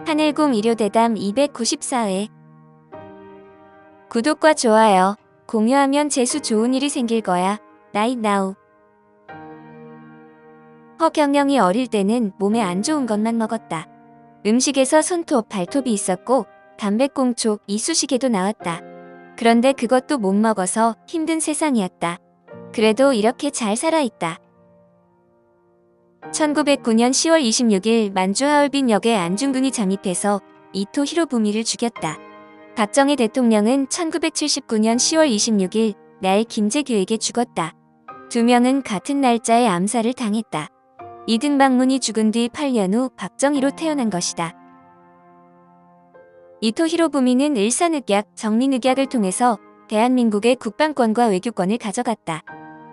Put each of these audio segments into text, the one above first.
하늘궁 일요대담 294회. 구독과 좋아요, 공유하면 재수 좋은 일이 생길 거야. Right now. 허경영이 어릴 때는 몸에 안 좋은 것만 먹었다. 음식에서 손톱, 발톱이 있었고 담배꽁초, 이쑤시개도 나왔다. 그런데 그것도 못 먹어서 힘든 세상이었다. 그래도 이렇게 잘 살아있다. 1909년 10월 26일 만주 하얼빈역에 안중근이 잠입해서 이토 히로부미를 죽였다. 박정희 대통령은 1979년 10월 26일 날 김재규에게 죽었다. 두 명은 같은 날짜에 암살을 당했다. 이등박문이 죽은 뒤 8년 후 박정희로 태어난 것이다. 이토 히로부미는 일산흑약, 정민흑약을 통해서 대한민국의 국방권과 외교권을 가져갔다.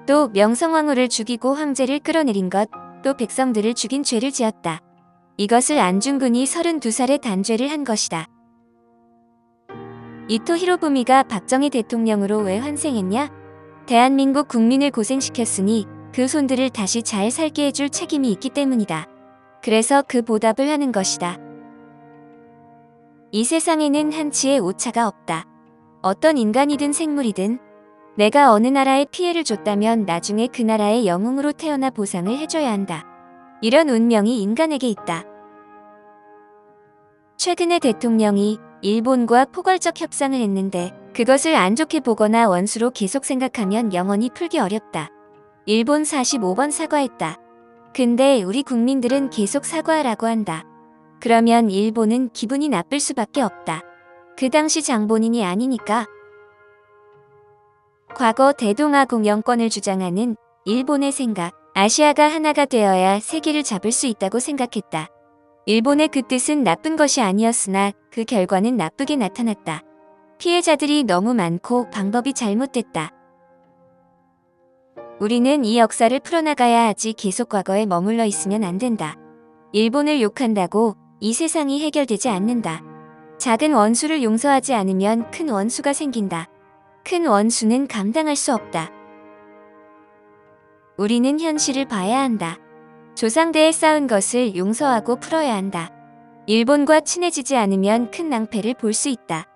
또 명성황후를 죽이고 황제를 끌어내린 것, 또 백성들을 죽인 죄를 지었다. 이것을 안중근이 32살에 단죄를 한 것이다. 이토 히로부미가 박정희 대통령으로 왜 환생했냐? 대한민국 국민을 고생시켰으니 그 손들을 다시 잘 살게 해줄 책임이 있기 때문이다. 그래서 그 보답을 하는 것이다. 이 세상에는 한치의 오차가 없다. 어떤 인간이든 생물이든 내가 어느 나라에 피해를 줬다면 나중에 그 나라의 영웅으로 태어나 보상을 해줘야 한다. 이런 운명이 인간에게 있다. 최근에 대통령이 일본과 포괄적 협상을 했는데 그것을 안 좋게 보거나 원수로 계속 생각하면 영원히 풀기 어렵다. 일본 45번 사과했다. 근데 우리 국민들은 계속 사과하라고 한다. 그러면 일본은 기분이 나쁠 수밖에 없다. 그 당시 장본인이 아니니까. 과거 대동아공 영권을 주장하는 일본의 생각, 아시아가 하나가 되어야 세계를 잡을 수 있다고 생각했다. 일본의 그 뜻은 나쁜 것이 아니었으나 그 결과는 나쁘게 나타났다. 피해자들이 너무 많고 방법이 잘못됐다. 우리는 이 역사를 풀어나가야 하지 계속 과거에 머물러 있으면 안 된다. 일본을 욕한다고 이 세상이 해결되지 않는다. 작은 원수를 용서하지 않으면 큰 원수가 생긴다. 큰 원수는 감당할 수 없다. 우리는 현실을 봐야 한다. 조상대에 쌓은 것을 용서하고 풀어야 한다. 일본과 친해지지 않으면 큰 낭패를 볼 수 있다.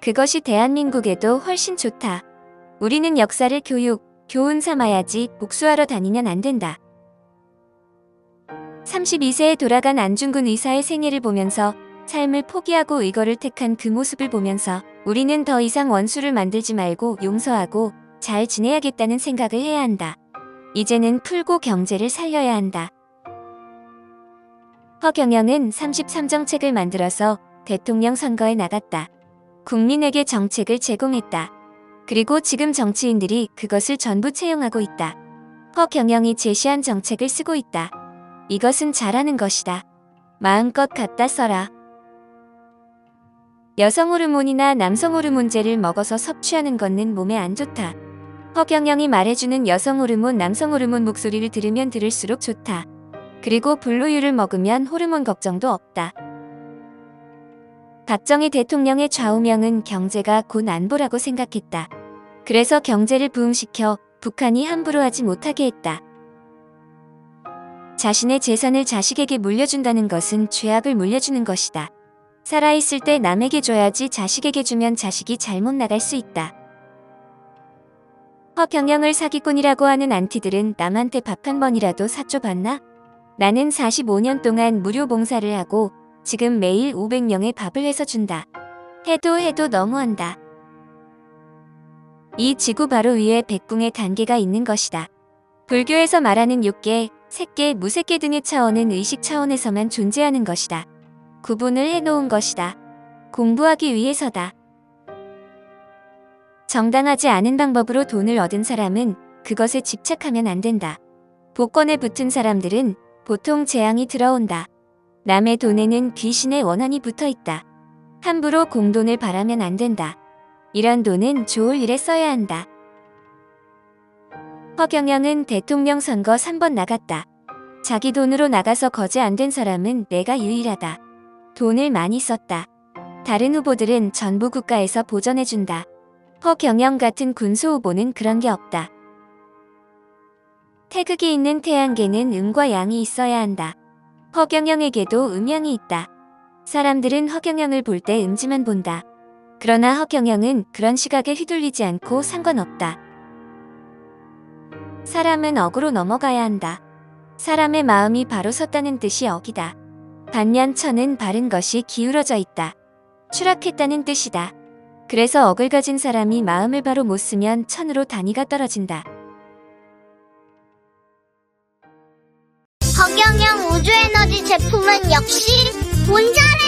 그것이 대한민국에도 훨씬 좋다. 우리는 역사를 교훈 삼아야지 복수하러 다니면 안 된다. 32세에 돌아간 안중근 의사의 생애를 보면서 삶을 포기하고 의거를 택한 그 모습을 보면서 우리는 더 이상 원수를 만들지 말고 용서하고 잘 지내야겠다는 생각을 해야 한다. 이제는 풀고 경제를 살려야 한다. 허경영은 33정책을 만들어서 대통령 선거에 나갔다. 국민에게 정책을 제공했다. 그리고 지금 정치인들이 그것을 전부 채용하고 있다. 허경영이 제시한 정책을 쓰고 있다. 이것은 잘하는 것이다. 마음껏 갖다 써라. 여성 호르몬이나 남성 호르몬제를 먹어서 섭취하는 것은 몸에 안 좋다. 허경영이 말해주는 여성 호르몬, 남성 호르몬 목소리를 들으면 들을수록 좋다. 그리고 블루유를 먹으면 호르몬 걱정도 없다. 박정희 대통령의 좌우명은 경제가 곧 안보라고 생각했다. 그래서 경제를 부흥시켜 북한이 함부로 하지 못하게 했다. 자신의 재산을 자식에게 물려준다는 것은 죄악을 물려주는 것이다. 살아있을 때 남에게 줘야지 자식에게 주면 자식이 잘못 나갈 수 있다. 허경영을 사기꾼이라고 하는 안티들은 남한테 밥 한 번이라도 사줘봤나? 나는 45년 동안 무료 봉사를 하고 지금 매일 500명의 밥을 해서 준다. 해도 너무한다. 이 지구 바로 위에 백궁의 단계가 있는 것이다. 불교에서 말하는 육계, 색계, 무색계 등의 차원은 의식 차원에서만 존재하는 것이다. 구분을 해놓은 것이다. 공부하기 위해서다. 정당하지 않은 방법으로 돈을 얻은 사람은 그것에 집착하면 안 된다. 복권에 붙은 사람들은 보통 재앙이 들어온다. 남의 돈에는 귀신의 원한이 붙어 있다. 함부로 공돈을 바라면 안 된다. 이런 돈은 좋을 일에 써야 한다. 허경영은 대통령 선거 3번 나갔다. 자기 돈으로 나가서 거지 안 된 사람은 내가 유일하다. 돈을 많이 썼다. 다른 후보들은 전부 국가에서 보전해준다. 허경영 같은 군수 후보는 그런 게 없다. 태극이 있는 태양계는 음과 양이 있어야 한다. 허경영에게도 음양이 있다. 사람들은 허경영을 볼 때 음지만 본다. 그러나 허경영은 그런 시각에 휘둘리지 않고 상관없다. 사람은 억으로 넘어가야 한다. 사람의 마음이 바로 섰다는 뜻이 억이다. 반면 천은 바른 것이 기울어져 있다. 추락했다는 뜻이다. 그래서 억을 가진 사람이 마음을 바로 못 쓰면 천으로 단위가 떨어진다. 허경영 우주에너지 제품은 역시 본자래!